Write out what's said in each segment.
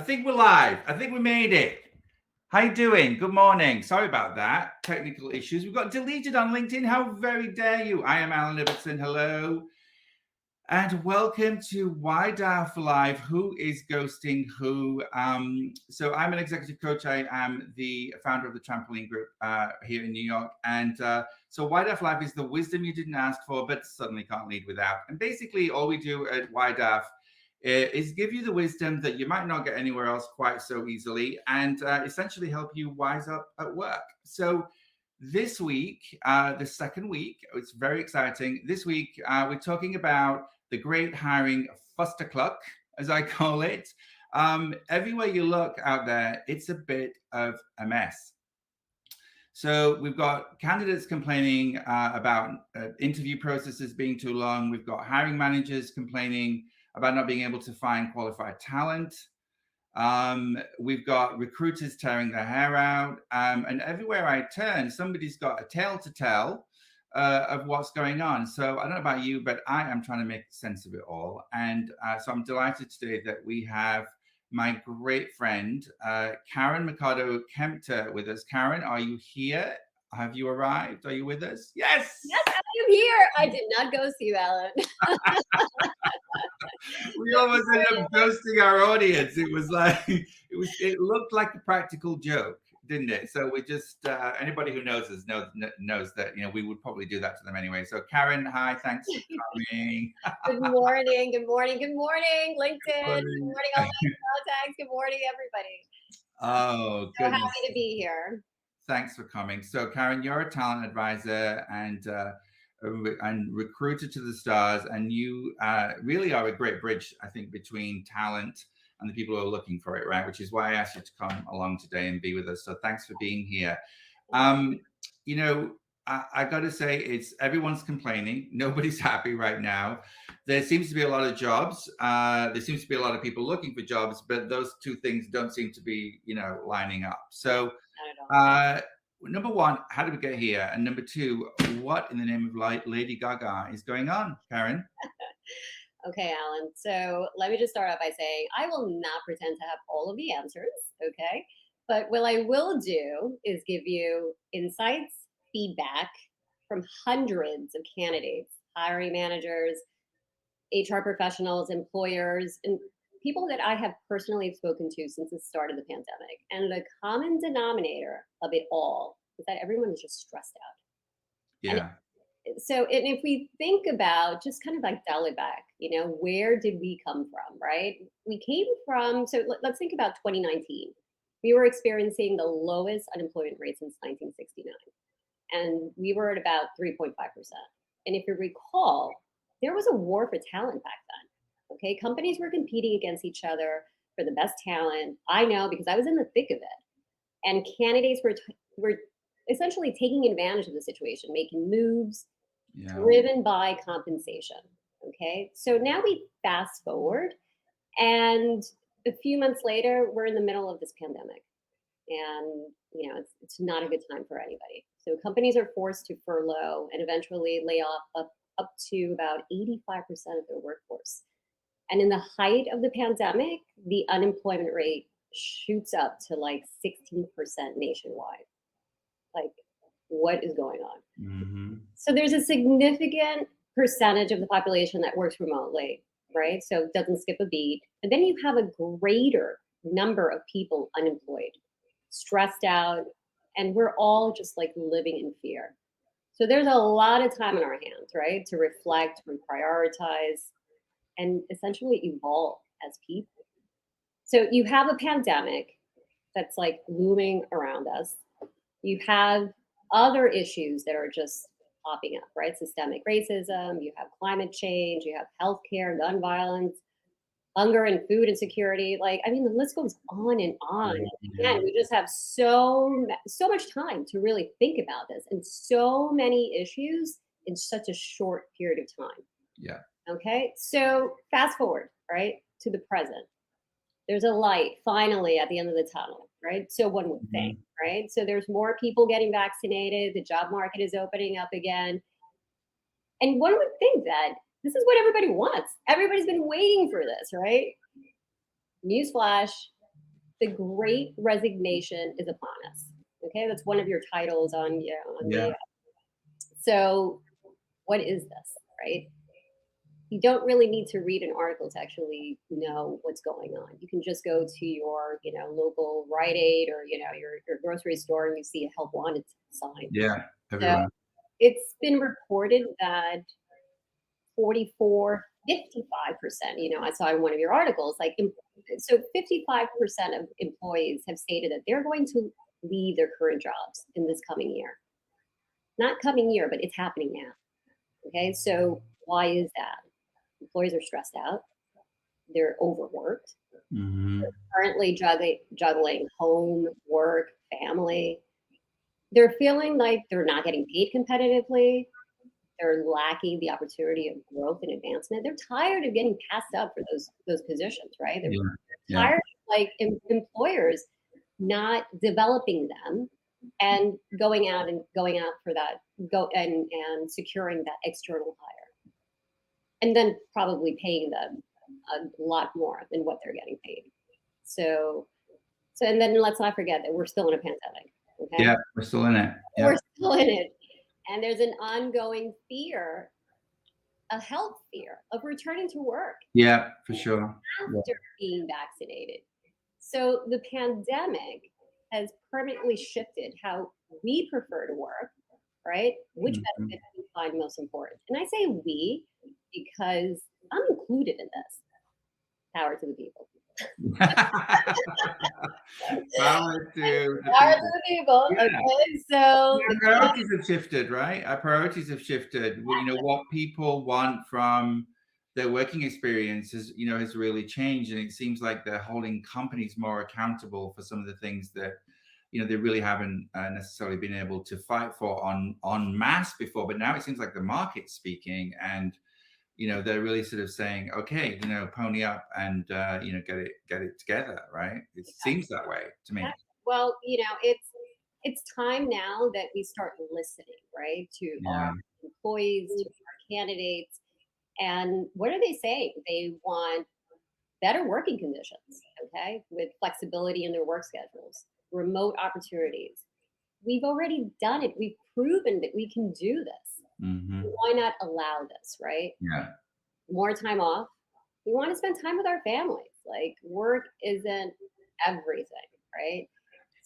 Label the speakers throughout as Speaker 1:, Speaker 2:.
Speaker 1: think we're live. I think we made it. How you doing? Good morning. Sorry about that. Technical issues. We've got deleted on LinkedIn. How very dare you? I am Alan Ibbotson. Hello. And welcome to Why Dial for Live. Who is ghosting who? So I'm an executive coach. I am the founder of the Trampoline Group here in New York. And so Why Dial for Live is the wisdom you didn't ask for, but suddenly can't lead without. And basically all we do at Why Dial is give you the wisdom that you might not get anywhere else quite so easily, and essentially help you wise up at work. So this week, the second week, it's very exciting. This week, we're talking about the great hiring fustercluck, as I call it. Everywhere you look out there, it's a bit of a mess. So we've got candidates complaining about interview processes being too long. We've got hiring managers complaining about not being able to find qualified talent. We've got recruiters tearing their hair out. And everywhere I turn, somebody's got a tale to tell of what's going on. So I don't know about you, but I am trying to make sense of it all. And so I'm delighted today that we have my great friend, Karen-Mercado Kempter with us. Karen, are you here? Have you arrived? Are you with us? Yes!
Speaker 2: Yes, I am here. I did not ghost you, Alan.
Speaker 1: We almost ended up ghosting our audience. It was like, it looked like a practical joke, didn't it? So we just, anybody who knows us knows that, you know, we would probably do that to them anyway. So Karen, hi, thanks for coming.
Speaker 2: Good morning, good morning, good morning, LinkedIn. Good morning, all my contacts. Good morning, everybody.
Speaker 1: Oh,
Speaker 2: so happy to be here.
Speaker 1: Thanks for coming. So Karen, you're a talent advisor and recruiter to the stars, and you really are a great bridge, I think, between talent and the people who are looking for it, right? Which is why I asked you to come along today and be with us. So thanks for being here. You know, I got to say, everyone's complaining. Nobody's happy right now. There seems to be a lot of jobs. There seems to be a lot of people looking for jobs, but those two things don't seem to be, you know, lining up. So number one, how did we get here? And number two, what in the name of Lady Gaga is going on, Karen?
Speaker 2: Okay, Alan. So let me just start out by saying I will not pretend to have all of the answers, okay? But what I will do is give you insights, feedback from hundreds of candidates, hiring managers, HR professionals, employers, and people that I have personally spoken to since the start of the pandemic. And the common denominator of it all is that everyone is just stressed out.
Speaker 1: Yeah.
Speaker 2: And if we think about, just kind of like dial it back, you know, where did we come from, right? We came from, so let's think about 2019. We were experiencing the lowest unemployment rate since 1969. And we were at about 3.5%. And if you recall, there was a war for talent back then. Okay, companies were competing against each other for the best talent. I know because I was in the thick of it. And candidates were essentially taking advantage of the situation, making moves driven by compensation. Okay, so now we fast forward, and a few months later, we're in the middle of this pandemic. And you know, it's not a good time for anybody. So companies are forced to furlough and eventually lay off up to about 85% of their workforce. And in the height of the pandemic, the unemployment rate shoots up to like 16% nationwide. Like, what is going on? Mm-hmm. So there's a significant percentage of the population that works remotely, right? So doesn't skip a beat. And then you have a greater number of people unemployed, stressed out, and we're all just like living in fear. So there's a lot of time on our hands, right? To reflect, reprioritize, and essentially evolve as people. So you have a pandemic that's like looming around us. You have other issues that are just popping up, right? Systemic racism, you have climate change, you have healthcare, gun violence, hunger and food insecurity. Like, I mean, the list goes on and on. And again, we just have so much time to really think about this, and so many issues in such a short period of time.
Speaker 1: Yeah.
Speaker 2: Okay. So fast forward, right, to the present. There's a light finally at the end of the tunnel, right? So one would think, right? So there's more people getting vaccinated. The job market is opening up again. And one would think that this is what everybody wants. Everybody's been waiting for this, right? Newsflash, the great resignation is upon us. Okay, that's one of your titles on,
Speaker 1: Yeah.
Speaker 2: So what is this, right? You don't really need to read an article to actually know what's going on. You can just go to your, local Rite Aid or, your grocery store and you see a help wanted sign.
Speaker 1: Yeah.
Speaker 2: So
Speaker 1: Everywhere.
Speaker 2: it's been reported that 55%, I saw in one of your articles, so 55% of employees have stated that they're going to leave their current jobs in this coming year. Not coming year, but it's happening now. Okay, so why is that? Employees are stressed out. They're overworked.
Speaker 1: Mm-hmm.
Speaker 2: They're currently juggling home, work, family. They're feeling like they're not getting paid competitively. They're lacking the opportunity of growth and advancement. They're tired of getting passed up for those positions, right? They're tired of employers not developing them and going out for that and securing that external hire, and then probably paying them a lot more than what they're getting paid. So and then let's not forget that we're still in a pandemic. Okay?
Speaker 1: Yeah, we're still in it. Yeah.
Speaker 2: We're still in it. And there's an ongoing fear, a health fear of returning to work.
Speaker 1: Yeah, for sure.
Speaker 2: After being vaccinated. So the pandemic has permanently shifted how we prefer to work, right? Which benefits we find most important. And I say we because I'm included in this. Power to the people.
Speaker 1: Power to
Speaker 2: the people.
Speaker 1: Yeah.
Speaker 2: Okay, so
Speaker 1: our priorities have shifted, right? Our priorities have shifted. What people want from their working experience has really changed, and it seems like they're holding companies more accountable for some of the things that they really haven't necessarily been able to fight for en masse before. But now it seems like the market's speaking, and they're really sort of saying, okay, pony up and get it together, right? It seems that way to me.
Speaker 2: Well, it's time now that we start listening, right, to our employees, to our candidates. And what are they saying? They want better working conditions, okay, with flexibility in their work schedules, remote opportunities. We've already done it. We've proven that we can do this.
Speaker 1: Mm-hmm.
Speaker 2: Why not allow this, right?
Speaker 1: Yeah.
Speaker 2: More time off. We want to spend time with our families. Like, work isn't everything, right?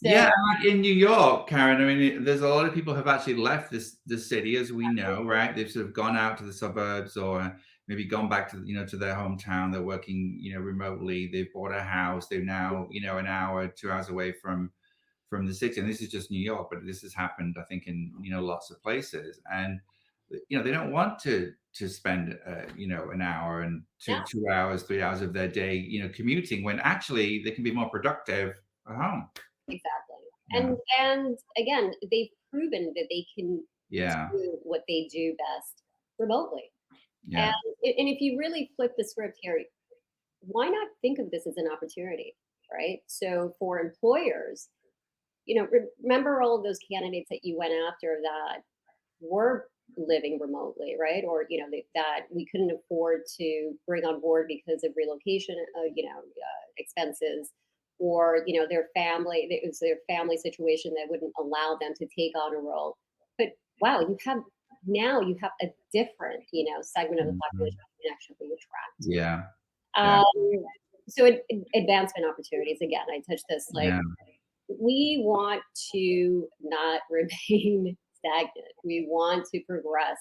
Speaker 2: So,
Speaker 1: yeah, like in New York, Karen, I mean, there's a lot of people have actually left the city, as we know, right? They've sort of gone out to the suburbs or maybe gone back to, to their hometown. They're working, remotely. They've bought a house. They're now, an hour, 2 hours away from the city. And this is just New York, but this has happened, I think, in, lots of places. And, they don't want to spend, an hour and 2 hours, 3 hours of their day, commuting, when actually they can be more productive at home.
Speaker 2: Exactly. And again, they've proven that they can do what they do best remotely. Yeah. And if you really flip the script here, why not think of this as an opportunity, right? So for employers, remember all of those candidates that you went after that were living remotely, right? Or, that we couldn't afford to bring on board because of relocation, expenses, or their family, it was their family situation that wouldn't allow them to take on a role. But wow, you have a different segment of the population you can actually attract. So advancement opportunities, again, I touched this, we want to not remain stagnant. We want to progress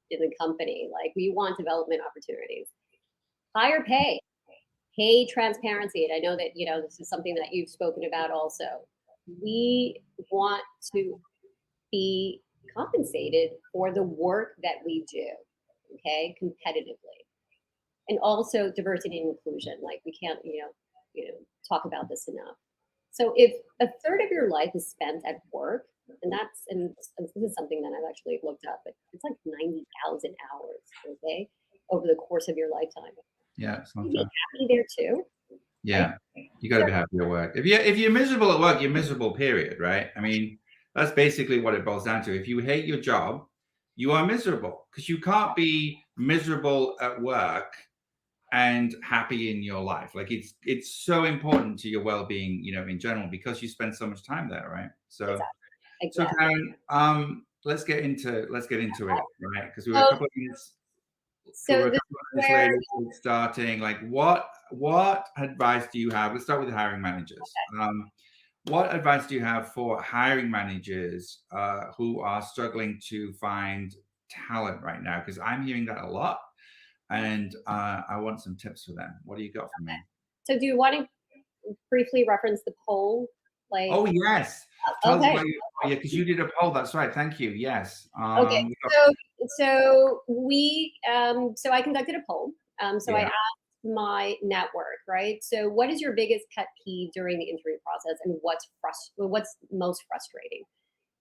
Speaker 2: in the company. We want development opportunities, higher pay transparency. And I know that, this is something that you've spoken about also. We want to be compensated for the work that we do, okay, competitively. And also diversity and inclusion. We can't, talk about this enough. So if a third of your life is spent at work, and this is something that I've actually looked up, but it's like 90,000 hours, okay, over the course of your lifetime.
Speaker 1: Yeah, it's not
Speaker 2: be happy there too.
Speaker 1: Yeah, right? You got to be happy at work. If you're miserable at work, you're miserable. Period. Right? I mean, that's basically what it boils down to. If you hate your job, you are miserable, because you can't be miserable at work and happy in your life. Like it's so important to your well-being, in general, because you spend so much time there, right? So
Speaker 2: Exactly.
Speaker 1: Karen, let's get into it, right? Because
Speaker 2: So,
Speaker 1: we were
Speaker 2: so
Speaker 1: a
Speaker 2: this
Speaker 1: couple
Speaker 2: is
Speaker 1: of minutes
Speaker 2: where,
Speaker 1: later starting. Like, what advice do you have? Let's start with the hiring managers. What advice do you have for hiring managers who are struggling to find talent right now? Because I'm hearing that a lot, and I want some tips for them. What do you got for me?
Speaker 2: so do you want to briefly reference the poll? Like,
Speaker 1: Oh yes, tell us
Speaker 2: okay,
Speaker 1: about yeah, because you did a poll. That's right. Thank you. Yes.
Speaker 2: okay.
Speaker 1: We got,
Speaker 2: So I conducted a poll. So I
Speaker 1: yeah.
Speaker 2: asked my network, right? So what is your biggest pet peeve during the interview process, and what's most frustrating?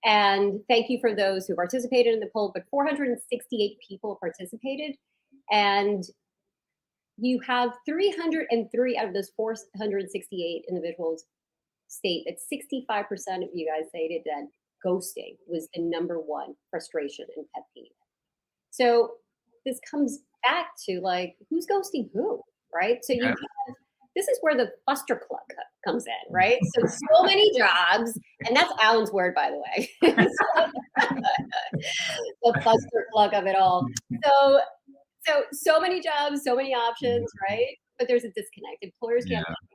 Speaker 2: And thank you for those who participated in the poll. But 468 people participated, and you have 303 out of those 468 individuals state that 65% of you guys stated that ghosting was the number one frustration and pet peeve. So this comes back to like, who's ghosting who, right? So you
Speaker 1: Yeah.
Speaker 2: have, this is where the fustercluck comes in, right? So many jobs, and that's Alan's word, by the way. The fustercluck of it all. So many jobs, so many options, right? But there's a disconnect. Employers can't
Speaker 1: Yeah.
Speaker 2: find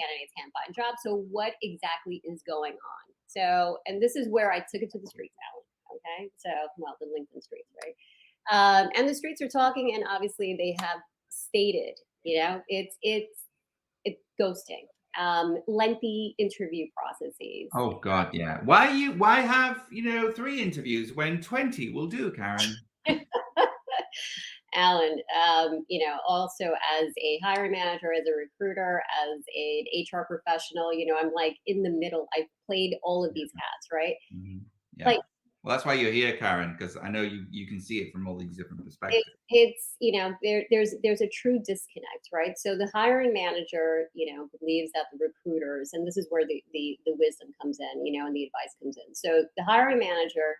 Speaker 2: candidates can't find jobs. So what exactly is going on? So, and this is where I took it to the streets, Alan. Okay, so well, the LinkedIn streets, right? And the streets are talking, and obviously they have stated, it's ghosting, lengthy interview processes.
Speaker 1: Oh God, yeah. Why have 3 interviews when 20 will do, Karen?
Speaker 2: Alan, also as a hiring manager, as a recruiter, as an HR professional, I'm like in the middle. I've played all of these hats, right?
Speaker 1: Mhm. Yeah.
Speaker 2: Like
Speaker 1: Well, that's why you're here, Karen, because I know you can see it from all these different perspectives.
Speaker 2: it's there's a true disconnect, right? So the hiring manager, believes that the recruiters, and this is where the wisdom comes in, and the advice comes in. So the hiring manager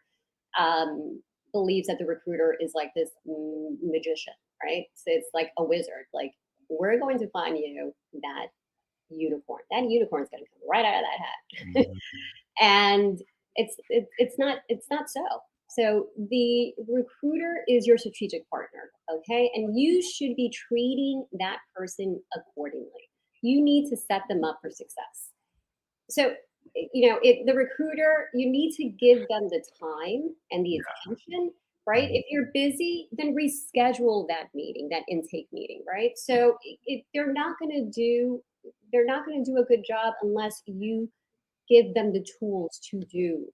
Speaker 2: believes that the recruiter is like this magician, right? So it's like a wizard. Like, we're going to find you that unicorn. That unicorn's going to come right out of that hat.
Speaker 1: Mhm.
Speaker 2: And it's not so. So the recruiter is your strategic partner, okay? And you should be treating that person accordingly. You need to set them up for success. So the recruiter, you need to give them the time and the attention, right?
Speaker 1: Mhm.
Speaker 2: If you're busy, then reschedule that meeting, that intake meeting, right? So they're not going to do a good job unless you give them the tools to do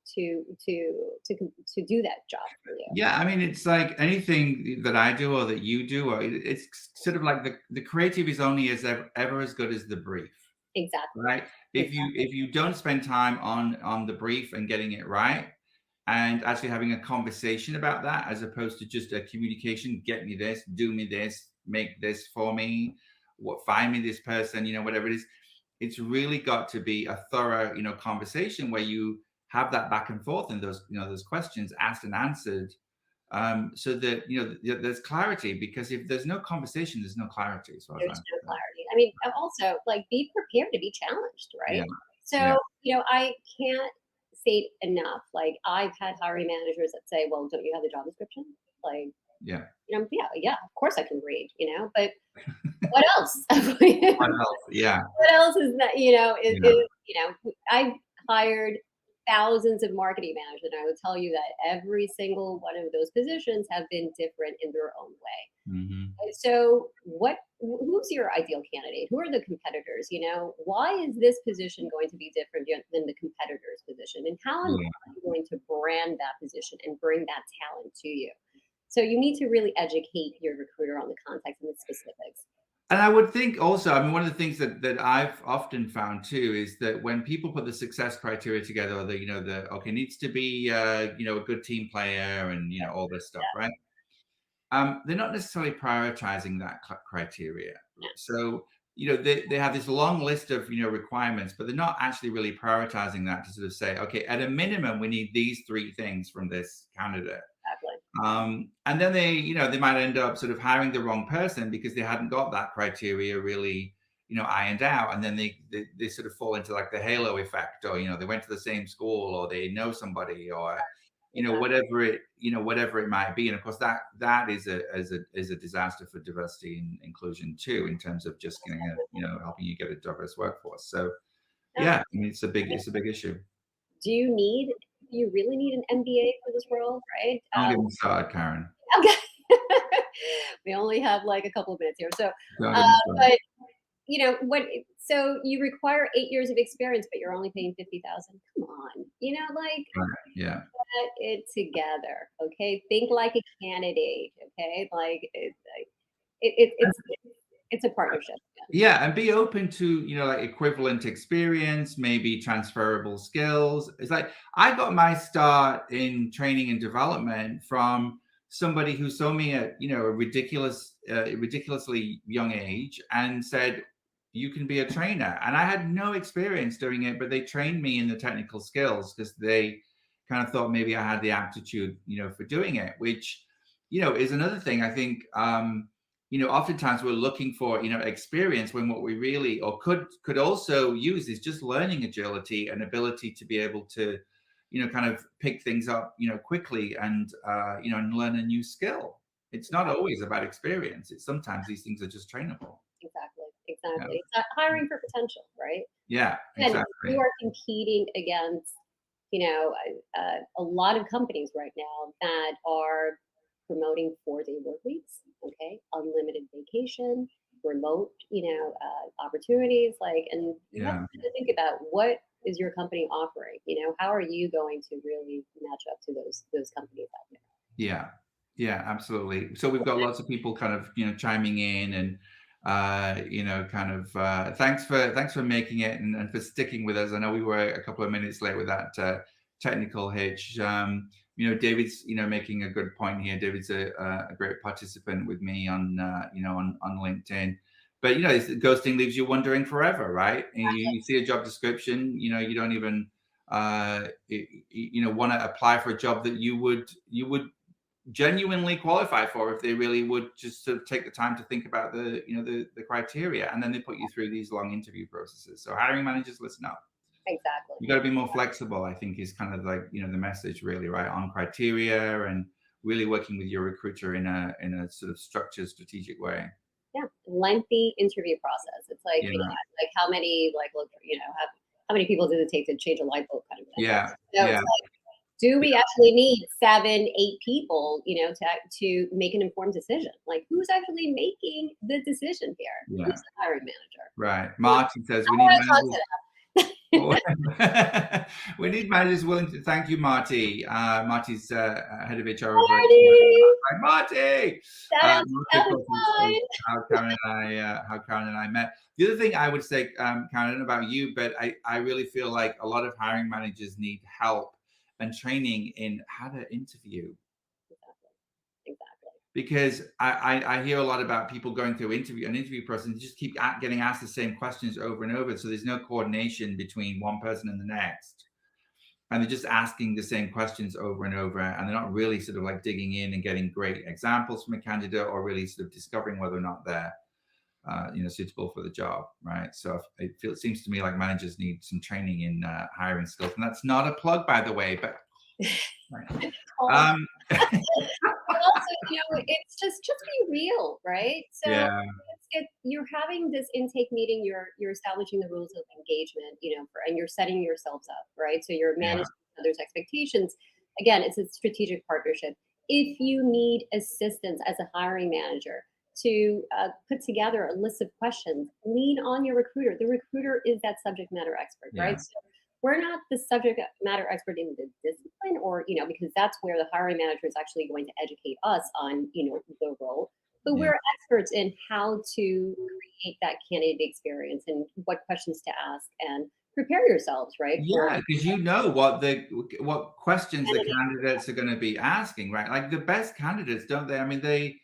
Speaker 2: that job for you.
Speaker 1: Yeah, I mean, it's like anything that I do or that you do, or it's sort of like the creative is only ever as good as the brief,
Speaker 2: Exactly.
Speaker 1: right? If you don't spend time on the brief and getting it right, and actually having a conversation about that, as opposed to just a communication, get me this, do me this, make this for me, find me this person, whatever it is. It's really got to be a thorough, conversation where you have that back and forth and those questions asked and answered, so that there's clarity. Because if there's no conversation, there's no clarity, as far as
Speaker 2: There's
Speaker 1: I'm
Speaker 2: no
Speaker 1: concerned.
Speaker 2: clarity. I mean, also, like, be prepared to be challenged,
Speaker 1: Yeah,
Speaker 2: right?
Speaker 1: yeah,
Speaker 2: So, I can't state enough. Like, I've had hiring managers that say, "Well, don't you have the job description?" Like,
Speaker 1: yeah.
Speaker 2: yeah, of course I can read, but what else?
Speaker 1: What else? Yeah,
Speaker 2: What else is that,
Speaker 1: yeah,
Speaker 2: I've hired thousands of marketing managers, and I would tell you that every single one of those positions have been different in their own way.
Speaker 1: hmm,
Speaker 2: And so who's your ideal candidate? Who are the competitors? Why is this position going to be different than the competitor's position? And how am
Speaker 1: yeah.
Speaker 2: I going to brand that position and bring that talent to you? So you need to really educate your recruiter on the context and the specifics.
Speaker 1: And I would think also, I mean, one of the things that I've often found too is that when people put the success criteria together, or okay, needs to be a good team player, and all this stuff, right? They're not necessarily prioritizing that criteria.
Speaker 2: Yeah.
Speaker 1: So they have this long list of requirements, but they're not actually really prioritizing that to sort of say, okay, at a minimum, we need these 3 things from this candidate.
Speaker 2: Exactly.
Speaker 1: And then they might end up sort of hiring the wrong person because they hadn't got that criteria really, ironed out. And then they sort of fall into like the halo effect, or, they went to the same school, or they know somebody, or,
Speaker 2: Exactly.
Speaker 1: whatever it might be. And of course that is a disaster for diversity and inclusion too, in terms of just getting helping you get a diverse workforce. So
Speaker 2: Yeah.
Speaker 1: yeah, I mean, it's a big issue.
Speaker 2: Do you really need an MBA for this world, right?
Speaker 1: Don't get me started, Karen.
Speaker 2: Okay. We only have like a couple of minutes here. So,
Speaker 1: Don't
Speaker 2: uh,
Speaker 1: get me started.
Speaker 2: but so you require 8 years of experience, but you're only paying 50,000. Come on, like
Speaker 1: Right. Yeah.
Speaker 2: get it together. Okay. Think like a candidate. Okay. Like it's a partnership.
Speaker 1: Yeah, and be open to, like equivalent experience, maybe transferable skills. It's like I got my start in training and development from somebody who saw me at, a ridiculously young age and said, you can be a trainer. And I had no experience doing it, but they trained me in the technical skills because they kind of thought maybe I had the aptitude, for doing it, which, is another thing I think. Oftentimes we're looking for, experience, when what we really, or could also use, is just learning agility and ability to be able to, kind of pick things up, quickly, and, and learn a new skill. It's not always about experience. It's sometimes these things are just trainable.
Speaker 2: Exactly.
Speaker 1: Yeah.
Speaker 2: Exactly. It's not hiring for potential, right?
Speaker 1: Yeah,
Speaker 2: And
Speaker 1: exactly.
Speaker 2: you are competing against, a lot of companies right now that are promoting 4-day work weeks, okay, unlimited vacation, remote, opportunities, like, and you have
Speaker 1: Yeah.
Speaker 2: to think about what is your company offering, how are you going to really match up to those companies out there?
Speaker 1: Yeah. Yeah, absolutely. So we've got lots of people kind of, chiming in, and kind of thanks for making it, and for sticking with us. I know we were a couple of minutes late with that technical hitch. David's, making a good point here. David's a great participant with me on on LinkedIn. But ghosting leaves you wondering forever, right? And you see a job description, you don't even want to apply for a job that you would genuinely qualify for if they really would just sort of take the time to think about the criteria, and then they put you through these long interview processes. So hiring managers, listen up.
Speaker 2: Exactly.
Speaker 1: You got to be more flexible, I think, is kind of like the message, really, right, on criteria, and really working with your recruiter in a sort of structured, strategic way.
Speaker 2: Yeah, lengthy interview process. It's like,
Speaker 1: Yeah.
Speaker 2: like how many, like, look, how many people does it take to change a light bulb kind of thing.
Speaker 1: Yeah.
Speaker 2: So
Speaker 1: Yeah.
Speaker 2: it's like, do we actually need 7, 8 people, to make an informed decision? Like, who's actually making the decision here?
Speaker 1: Yeah.
Speaker 2: Who's the hiring manager?
Speaker 1: Right. Martin says we
Speaker 2: How
Speaker 1: need
Speaker 2: do I talk
Speaker 1: managers.
Speaker 2: to
Speaker 1: We need managers willing to. Thank you, Marty. Marty's head of HR over at
Speaker 2: Marty!
Speaker 1: Hi, Marty.
Speaker 2: Shout out to
Speaker 1: Marty, of course, is
Speaker 2: Valentine!
Speaker 1: how Karen and I met. The other thing I would say, Karen, I don't know about you, but I really feel like a lot of hiring managers need help and training in how to interview.
Speaker 2: Exactly.
Speaker 1: Because I hear a lot about people going through an interview process and just keep getting asked the same questions over and over. So there's no coordination between one person and the next. And they're just asking the same questions over and over. And they're not really sort of like digging in and getting great examples from a candidate, or really sort of discovering whether or not they're suitable for the job, right? So it seems to me like managers need some training in hiring skills. And that's not a plug, by the way, but right.
Speaker 2: But also, it's just be real, right? So
Speaker 1: Yeah.
Speaker 2: you're having this intake meeting, you're establishing the rules of engagement, and you're setting yourselves up, right? So you're
Speaker 1: Yeah.
Speaker 2: managing others' expectations. Again, it's a strategic partnership. If you need assistance as a hiring manager to put together a list of questions, lean on your recruiter. The recruiter is that subject matter expert,
Speaker 1: Yeah.
Speaker 2: right? So we're not the subject matter expert in the discipline, or because that's where the hiring manager is actually going to educate us on the role, but we're experts in how to create that candidate experience and what questions to ask and prepare yourselves, right?
Speaker 1: Yeah, because what questions the candidates are going to be asking, right? Like the best candidates, don't they? I mean, the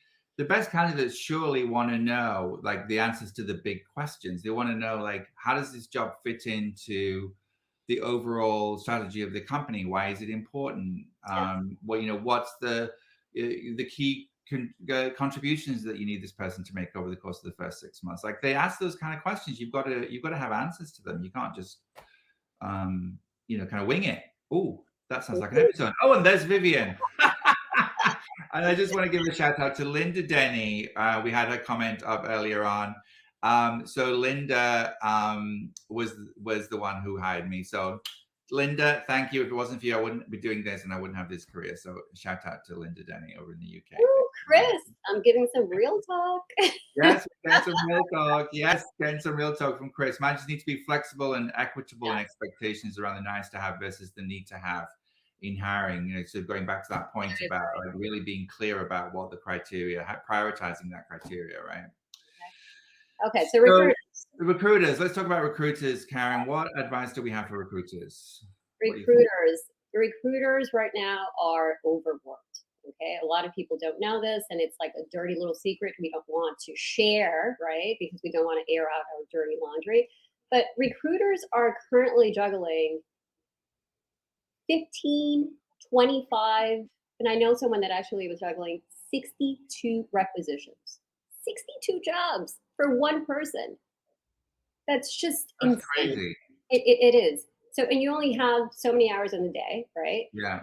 Speaker 1: best candidates surely want to know like the answers to the big questions. They want to know like, how does this job fit into the overall strategy of the company? Why is it important? What's the the key contributions that you need this person to make over the course of the first 6 months. Like they ask those kind of questions, you've got to have answers to them. You can't just kind of wing it. Oh, that sounds like an episode. Oh, and there's Vivian. And I just want to give a shout out to Linda Denny. We had her comment up earlier on. So Linda was the one who hired me. So Linda, thank you. If it wasn't for you, I wouldn't be doing this and I wouldn't have this career. So shout out to Linda Denny over in the UK.
Speaker 2: Ooh, Chris, I'm giving some real talk.
Speaker 1: Yes, getting some real talk. Yes, getting some real talk from Chris. Managers need to be flexible and equitable in expectations around the nice to have versus the need to have in hiring. So going back to that point about really being clear about what the criteria, prioritizing that criteria, right?
Speaker 2: Okay, so recruiters.
Speaker 1: Let's talk about recruiters, Karen. What advice do we have for recruiters?
Speaker 2: Recruiters right now are overworked. Okay, a lot of people don't know this, and it's like a dirty little secret we don't want to share, right? Because we don't want to air out our dirty laundry. But recruiters are currently juggling 15, 25, and I know someone that actually was juggling 62 requisitions, 62 jobs for one person. That's just insane. Crazy. It is. So, and you only have so many hours in the day, right?
Speaker 1: Yeah.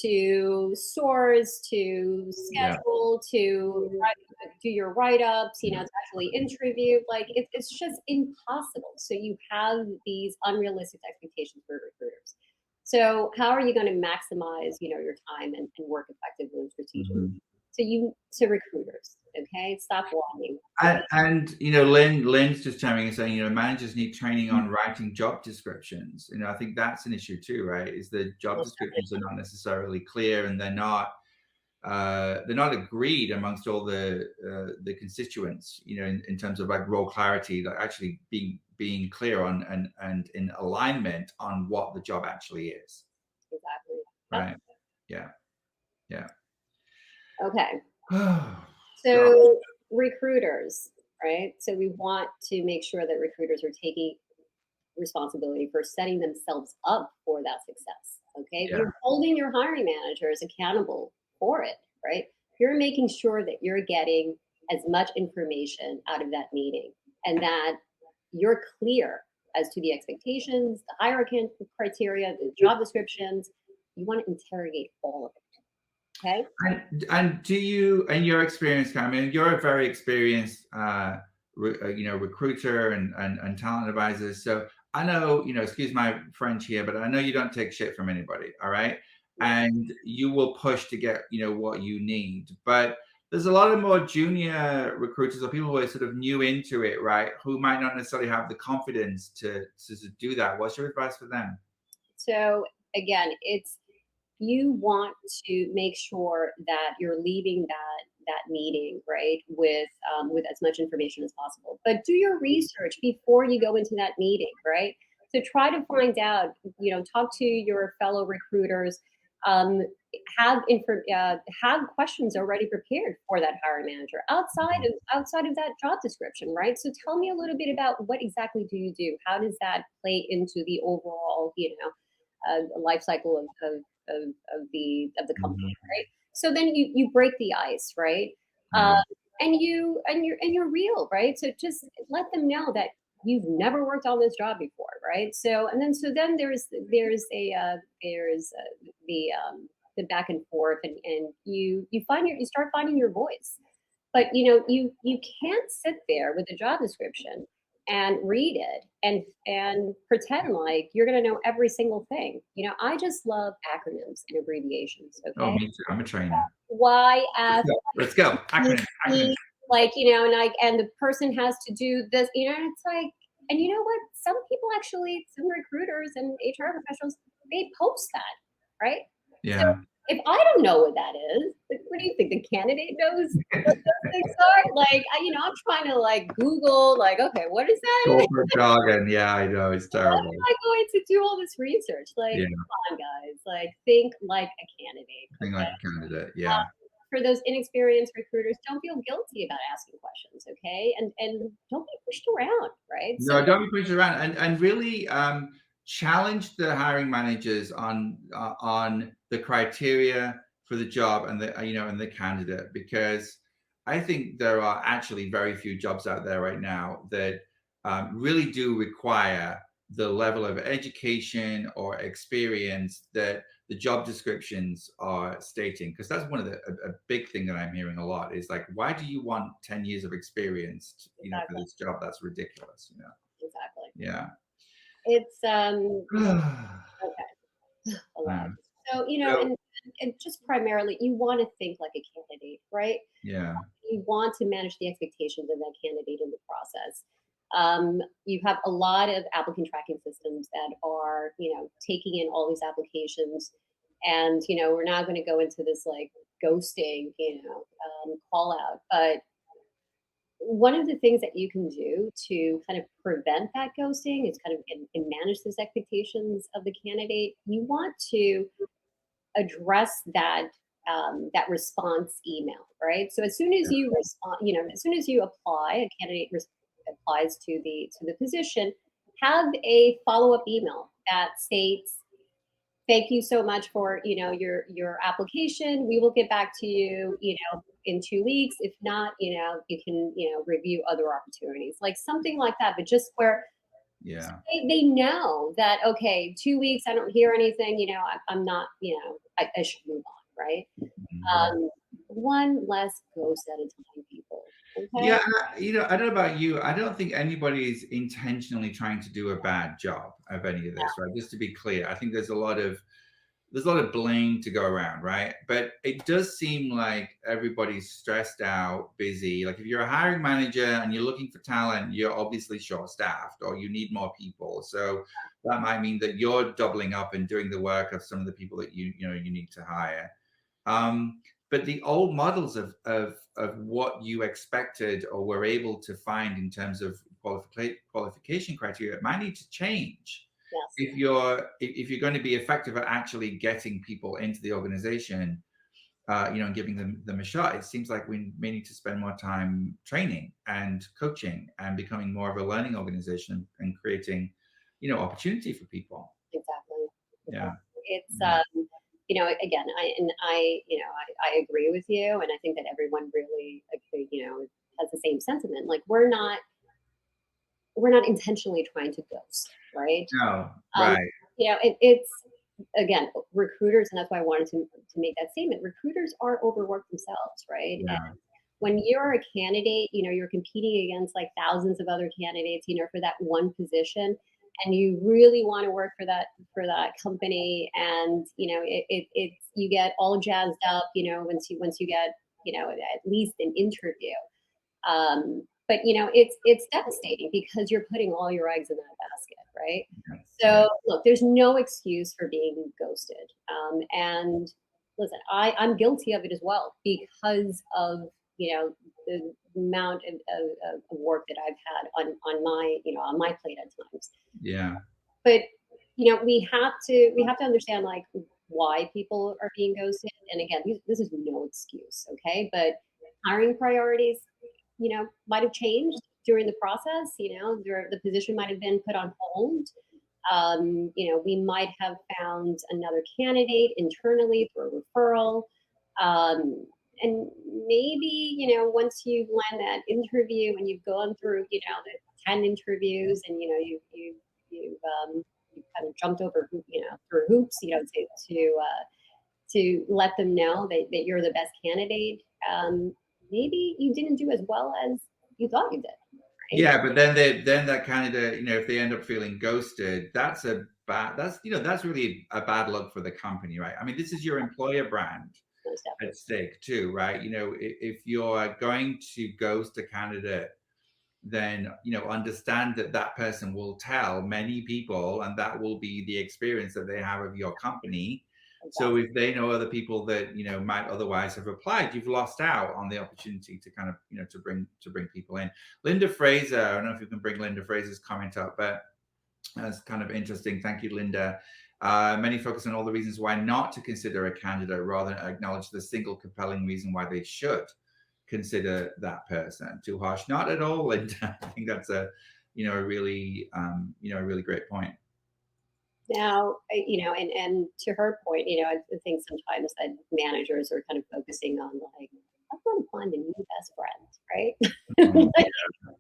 Speaker 2: To source, to schedule, to do your write-ups, to actually interview. Like it's just impossible. So you have these unrealistic expectations for recruiters. So how are you going to maximize, your time and work effectively and strategically? So recruiters, okay, stop whining.
Speaker 1: And Lynn's just chiming in saying, managers need training on writing job descriptions. I think that's an issue too, right? Is the job descriptions are not necessarily clear and they're not agreed amongst all the constituents, in terms of like role clarity, like actually being clear on and in alignment on what the job actually is.
Speaker 2: Exactly.
Speaker 1: Right. Yeah.
Speaker 2: Okay. So recruiters, right? So we want to make sure that recruiters are taking responsibility for setting themselves up for that success. Okay. Yeah. You're holding your hiring managers accountable for it, right? You're making sure that you're getting as much information out of that meeting and that you're clear as to the expectations, the hierarchy criteria, the job descriptions. You want to interrogate all of it. Okay.
Speaker 1: And do you, in your experience, I mean, you're a very experienced, recruiter and talent advisor. So I know, excuse my French here, but I know you don't take shit from anybody. All right. And you will push to get, what you need. But there's a lot of more junior recruiters or people who are sort of new into it, right? Who might not necessarily have the confidence to do that. What's your advice for them?
Speaker 2: So again, you want to make sure that you're leaving that meeting, right, with as much information as possible. But do your research before you go into that meeting, right? So try to find out, talk to your fellow recruiters, have questions already prepared for that hiring manager outside of that job description, right? So tell me a little bit about what exactly do you do? How does that play into the overall, life cycle of the company, right? So then you break the ice, right? And you're real, right? So just let them know that you've never worked on this job before, right? So then there's the back and forth, and you start finding your voice. But you can't sit there with the job description and read it and pretend like you're going to know every single thing. I just love acronyms and abbreviations. Okay.
Speaker 1: Oh, me too. I'm a trainer.
Speaker 2: YF.
Speaker 1: Let's go. Acronyms.
Speaker 2: And the person has to do this. And it's like, and you know what? Some people actually, some recruiters and HR professionals, they post that, right?
Speaker 1: Yeah.
Speaker 2: So if I don't know what that is, what do you think the candidate knows what those things are? Like, I'm trying to Google, okay, what is that?
Speaker 1: Corporate jargon. Yeah, I know. It's terrible.
Speaker 2: Why am I going to do all this research? Come on, guys. Think like a candidate.
Speaker 1: Think like a candidate. Yeah.
Speaker 2: For those inexperienced recruiters, don't feel guilty about asking questions, okay? And don't be pushed around, right?
Speaker 1: No, don't be pushed around, and really challenge the hiring managers on the criteria for the job and the and the candidate, because I think there are actually very few jobs out there right now that really do require the level of education or experience that the job descriptions are stating. Because that's one of a big thing that I'm hearing a lot is like, why do you want 10 years of experience, for
Speaker 2: Exactly.
Speaker 1: this job? That's ridiculous,
Speaker 2: Exactly.
Speaker 1: Yeah.
Speaker 2: It's
Speaker 1: Yeah.
Speaker 2: okay, a lot. So,
Speaker 1: So,
Speaker 2: and just primarily, you want to think like a candidate, right?
Speaker 1: yeah.
Speaker 2: You want to manage the expectations of that candidate in the process. You have a lot of applicant tracking systems that are, taking in all these applications, and we're not going to go into this like ghosting, call out, but one of the things that you can do to kind of prevent that ghosting is kind of and manage those expectations of the candidate. You want to address that response email, right? So as soon as you respond, as soon as you apply, a candidate applies to the position, have a follow up email that states, "Thank you so much for your application. We will get back to you, in 2 weeks. If not, you can review other opportunities," like something like that. But just where
Speaker 1: Yeah.
Speaker 2: they know that, okay, 2 weeks, I don't hear anything, I'm not, I should move on, right?
Speaker 1: Mhm.
Speaker 2: One less ghost at a time, people. Okay.
Speaker 1: Yeah, I don't know about you. I don't think anybody's intentionally trying to do a bad job of any of this, right? Just to be clear, I think there's a lot of blame to go around, right? But it does seem like everybody's stressed out, busy. Like if you're a hiring manager and you're looking for talent, you're obviously short-staffed or you need more people. So that might mean that you're doubling up and doing the work of some of the people that you need to hire. Um, but the old models of what you expected or were able to find in terms of qualification criteria might need to change
Speaker 2: Yes.
Speaker 1: if you're going to be effective at actually getting people into the organization, and giving them a shot. It seems like we may need to spend more time training and coaching and becoming more of a learning organization and creating, opportunity for people.
Speaker 2: Exactly.
Speaker 1: Yeah.
Speaker 2: Exactly. It's
Speaker 1: Yeah.
Speaker 2: again, I agree with you, and I think that everyone really, has the same sentiment. Like we're not intentionally trying to ghost, right?
Speaker 1: No.
Speaker 2: Um,
Speaker 1: Right.
Speaker 2: it's again recruiters, and that's why I wanted to make that statement. Recruiters are overworked themselves, right? And
Speaker 1: Yeah.
Speaker 2: when you're a candidate, you're competing against like thousands of other candidates, for that one position, and you really want to work for that company, and it's you get all jazzed up, once you get at least an interview. But it's devastating because you're putting all your eggs in that basket, right?
Speaker 1: Yeah.
Speaker 2: So look, there's no excuse for being ghosted. And listen, I'm guilty of it as well because of the amount of work that I've had on my on my plate at times.
Speaker 1: Yeah.
Speaker 2: But we have to understand like why people are being ghosted. And again, this is no excuse, okay? But hiring priorities might have changed during the process. The position might have been put on hold. We might have found another candidate internally through a referral. Um, and maybe, once you've landed that interview and you've gone through, the 10 interviews and, you've kind of jumped over, through hoops, to let them know that you're the best candidate. Maybe you didn't do as well as you thought you did, right?
Speaker 1: Yeah, but then that candidate, if they end up feeling ghosted, that's really a bad look for the company, right? I mean, this is your employer brand
Speaker 2: Most
Speaker 1: at
Speaker 2: definitely.
Speaker 1: stake too, right? If you're going to ghost a candidate, then understand that that person will tell many people, and that will be the experience that they have of your company. So
Speaker 2: Exactly.
Speaker 1: if they know other people that might otherwise have applied, you've lost out on the opportunity to kind of to bring people in. Linda Fraser, I don't know if you can bring Linda Fraser's comment up, but that's kind of interesting. Thank you, Linda. Many focus on all the reasons why not to consider a candidate rather than acknowledge the single compelling reason why they should consider that person. Too harsh? Not at all, Linda. I think that's a really great point.
Speaker 2: Now, and to her point, I think sometimes that managers are kind of focusing on like, I want to find a new best friend, right?
Speaker 1: Mhm.
Speaker 2: Like,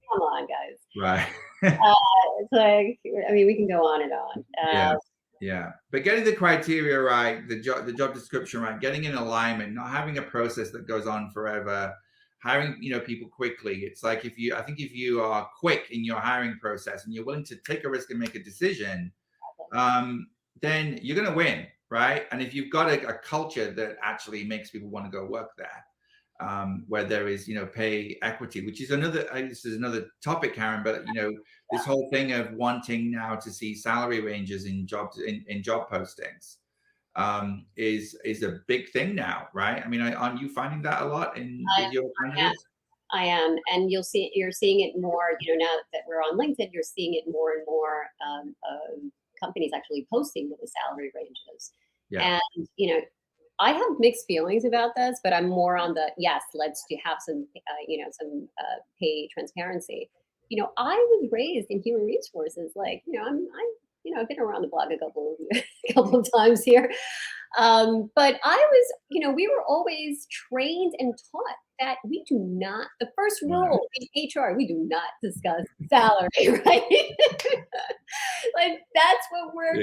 Speaker 2: come on, guys.
Speaker 1: Right.
Speaker 2: It's like, I mean, we can go on and on.
Speaker 1: Yeah. Yeah. But getting the criteria right, the job description right, getting in alignment, not having a process that goes on forever, hiring, people quickly. It's like I think if you are quick in your hiring process and you're willing to take a risk and make a decision, then you're going to win, right? And if you've got a culture that actually makes people want to go work there, where there is, pay equity, which is this is another topic, Karen, but, this whole thing of wanting now to see salary ranges in jobs, in job postings, is a big thing now, right? I mean, aren't you finding that a lot with your candidates?
Speaker 2: I am, and you're seeing it more. Now that we're on LinkedIn, you're seeing it more and more. Companies actually posting what the salary range is,
Speaker 1: Yeah.
Speaker 2: and I have mixed feelings about this, but I'm more on the yes, let's have some, some pay transparency. I was raised in human resources, like I've been around the block a couple of times here. But I was, we were always trained and taught that we do not, the first rule in HR, we do not discuss salary, right? Like that's what we're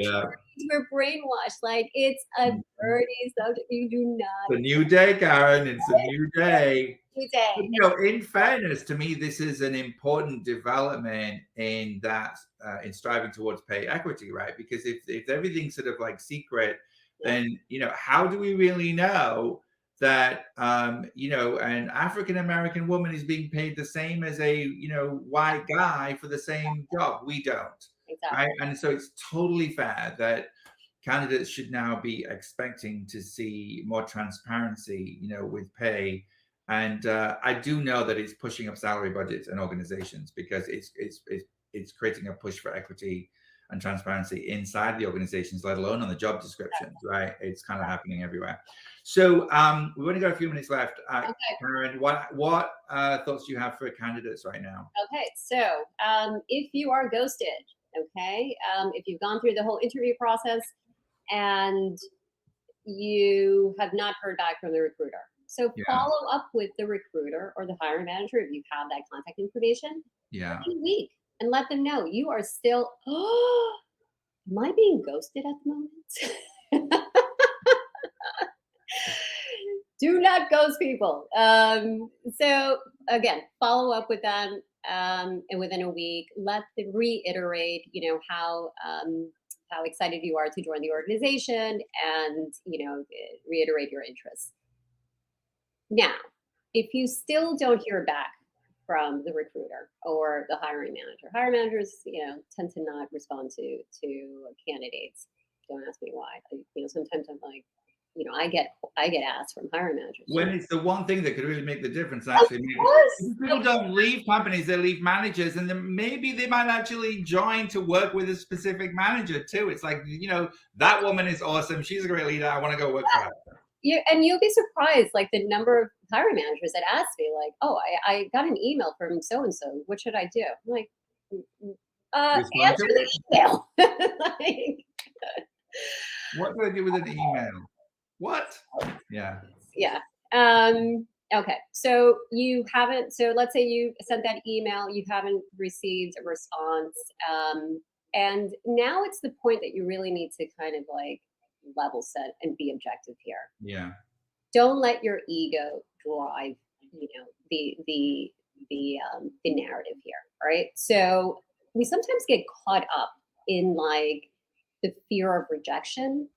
Speaker 2: brainwashed. Like it's a dirty subject. You do not.
Speaker 1: It's a new day, Karen. It's a new day.
Speaker 2: New day.
Speaker 1: But, in fairness, to me, this is an important development in that in striving towards pay equity, right? Because if everything's sort of like secret, then how do we really know that an African American woman is being paid the same as a white guy for the same job? We don't,
Speaker 2: Exactly.
Speaker 1: right? And so it's totally fair that candidates should now be expecting to see more transparency, with pay. And I do know that it's pushing up salary budgets and organizations because it's creating a push for equity and transparency inside the organizations, let alone on the job descriptions, right? It's kind of happening everywhere. So we've only got a few minutes left.
Speaker 2: Okay.
Speaker 1: Karen, what thoughts do you have for candidates right now?
Speaker 2: Okay, so if you are ghosted, okay, if you've gone through the whole interview process and you have not heard back from the recruiter, so follow up with the recruiter or the hiring manager if you have that contact information.
Speaker 1: Yeah.
Speaker 2: Every week, and let them know you are still. Oh, am I being ghosted at the moment? Do not ghost people. So again, follow up with them, and within a week, let them reiterate, how excited you are to join the organization, and reiterate your interests. Now, if you still don't hear back from the recruiter or the hiring managers, tend to not respond to candidates. Don't ask me why. Sometimes I'm like, I get asked from hiring managers.
Speaker 1: When it's the one thing that could really make the difference, actually. People don't leave companies, they leave managers, and then maybe they might actually join to work with a specific manager too. It's like, that woman is awesome. She's a great leader. I want to go work for her.
Speaker 2: And you'll be surprised, like the number of hiring managers that ask me, like, "Oh, I got an email from so and so. What should I do?" I'm like, answer the email. Like,
Speaker 1: what do I do with an email? What? Yeah.
Speaker 2: Yeah. Okay. So you haven't. So let's say you sent that email, you haven't received a response, and now it's the point that you really need to kind of like level set and be objective here.
Speaker 1: Yeah.
Speaker 2: Don't let your ego drive, the narrative here, right? So we sometimes get caught up in like the fear of rejection.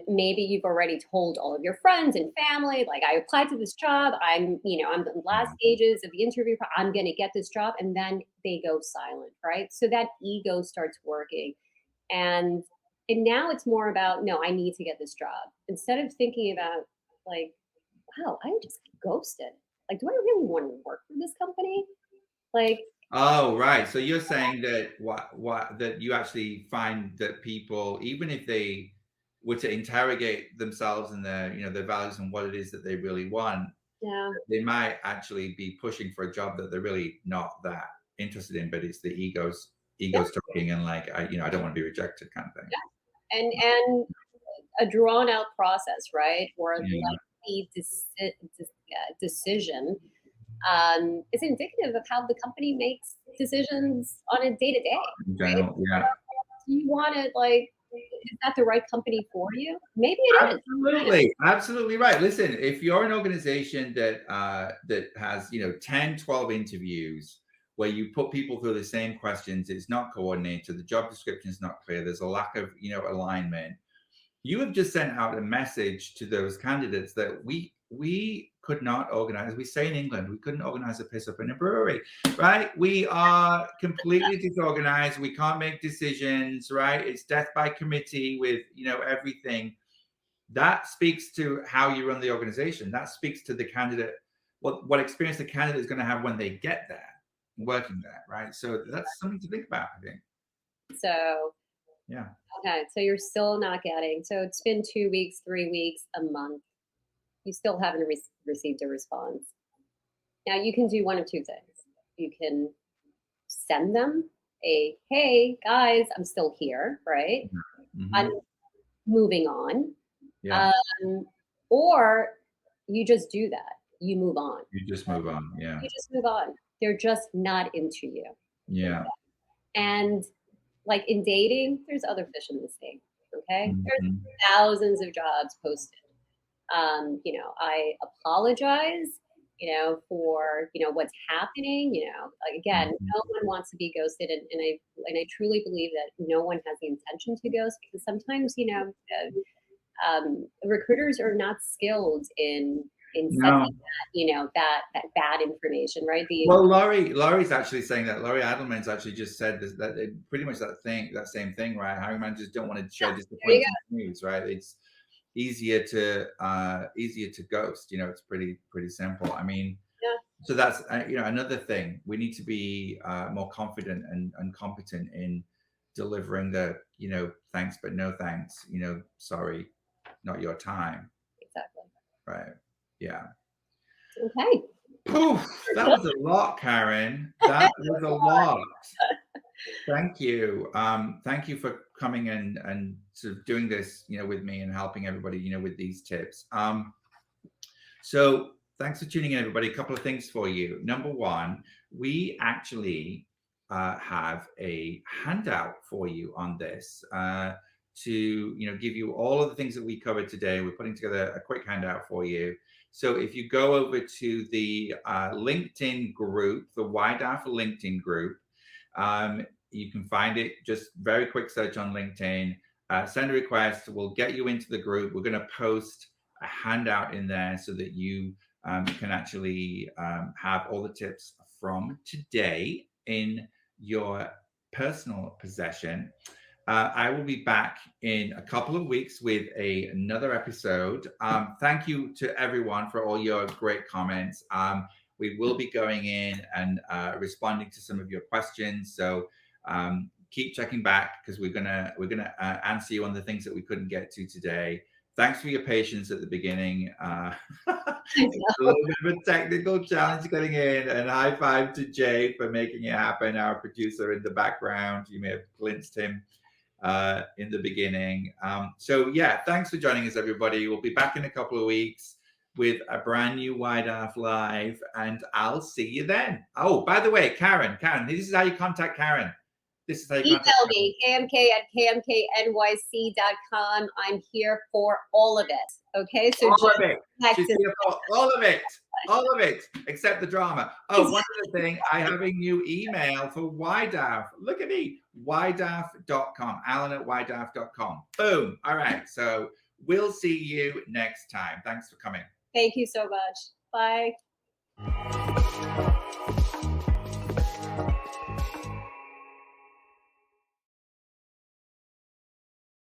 Speaker 2: Maybe you've already told all of your friends and family, like, I applied to this job. I'm the last stages of the interview. I'm going to get this job. And then they go silent, right? So that ego starts working. And now it's more about, no, I need to get this job. Instead of thinking about like, wow, I just ghosted. Like, do I really want to work for this company? Like,
Speaker 1: oh, right. So you're saying that that you actually find that people, even if they were to interrogate themselves and their values and what it is that they really want, they might actually be pushing for a job that they're really not that interested in, but it's the egos talking, and like, I don't want to be rejected kind of thing.
Speaker 2: and a drawn out process, right? Or a
Speaker 1: Yeah.
Speaker 2: lengthy decision is indicative of how the company makes decisions on a day to day.
Speaker 1: In general, yeah.
Speaker 2: Do you want to is that the right company for you? Maybe it is.
Speaker 1: Absolutely right. Listen, if you're an organization that that has 10, 12 interviews where you put people through the same questions, it's not coordinated, the job description is not clear, there's a lack of alignment. You have just sent out a message to those candidates that we could not organize. We say in England, we couldn't organize a piss up in a brewery, right? We are completely disorganized. We can't make decisions, right? It's death by committee with everything. That speaks to how you run the organization. That speaks to the candidate, what experience the candidate is going to have when they get there, working there, right? So that's something to think about, I think.
Speaker 2: So
Speaker 1: yeah.
Speaker 2: Okay, so you're still not getting. So it's been 2 weeks, 3 weeks, a month. You still haven't received a response. Now you can do one of two things. You can send them a, hey guys, I'm still here, right?
Speaker 1: Mm-hmm.
Speaker 2: I'm moving on.
Speaker 1: Yeah.
Speaker 2: Or you just do that. You move on.
Speaker 1: You just move on. Yeah.
Speaker 2: You just move on. They're just not into you.
Speaker 1: Yeah.
Speaker 2: And like in dating, there's other fish in the sea. Okay.
Speaker 1: Mm-hmm.
Speaker 2: There's thousands of jobs posted. I apologize, for, what's happening, again, no one wants to be ghosted. And I truly believe that no one has the intention to ghost, because sometimes, recruiters are not skilled in sending that bad information, right?
Speaker 1: Well, Laurie's actually saying that. Laurie Adelman's actually just said this, that pretty much that same thing, right? Hiring managers don't want to share disappointing news, right? It's easier to ghost. It's pretty simple. I mean, so that's another thing. We need to be more confident and competent in delivering the thanks but no thanks. Sorry, not your time.
Speaker 2: Exactly.
Speaker 1: Right. Yeah.
Speaker 2: Okay.
Speaker 1: Oof, that was a lot, Karen. That was a lot. Thank you. Thank you for coming and sort of doing this, with me and helping everybody, with these tips. So thanks for tuning in, everybody. A couple of things for you. Number one, we actually have a handout for you on this to give you all of the things that we covered today. We're putting together a quick handout for you. So if you go over to the LinkedIn group, the YDAF LinkedIn group, you can find it. Just very quick search on LinkedIn. Send a request. We'll get you into the group. We're going to post a handout in there so that you can actually have all the tips from today in your personal possession. I will be back in a couple of weeks with another episode. Thank you to everyone for all your great comments. We will be going in and responding to some of your questions. So keep checking back, because we're gonna answer you on the things that we couldn't get to today. Thanks for your patience at the beginning. It's a little bit of a technical challenge getting in, and high five to Jay for making it happen, our producer in the background. You may have glimpsed him in the beginning. So yeah, thanks for joining us, everybody. We'll be back in a couple of weeks with a brand new YDAF Live, and I'll see you then. Oh, by the way, Karen, this is how you contact Karen. This is how you
Speaker 2: email me, kmk@kmknyc.com. I'm here for all of it. Okay, so
Speaker 1: all of it. She's here for all of it. All of it, except the drama. Oh, one other thing, I have a new email for YDAF. Look at me, ydaf.com, alan@ydaf.com. Boom. All right, so we'll see you next time. Thanks for coming.
Speaker 2: Thank you so much. Bye.